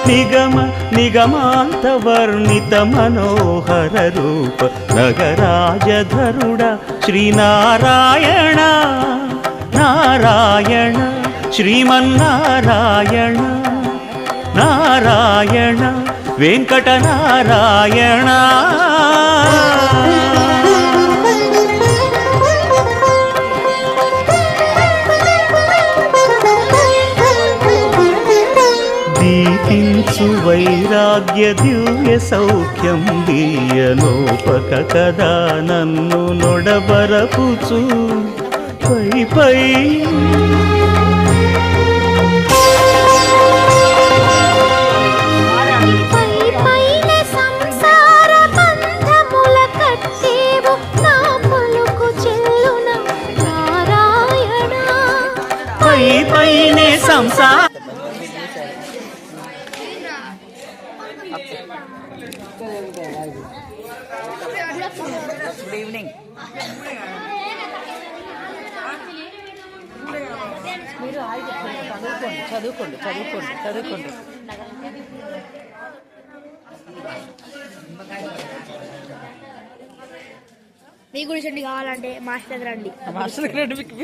నిగమ నిగమాంత వర్ణిత మనోహర రూప నగరాజధరుడ శ్రీనారాయణ నారాయణ శ్రీమన్నారాయణ నారాయణ వెంకటనారాయణ దీపించు వైరాగ్య దివ్య సౌఖ్యం దీయలోపక కదా నన్ను నొడబరపుచు పై పై పైనే సంసార గుడ్ ఈవినింగ్. మీరు చదువుకోండి చదువుకోండి చదువుకోండి చదువుకోండి. మీ గురించి కావాలంటే మాస్టర్ రండి. మాస్టర్ రండి. మీకు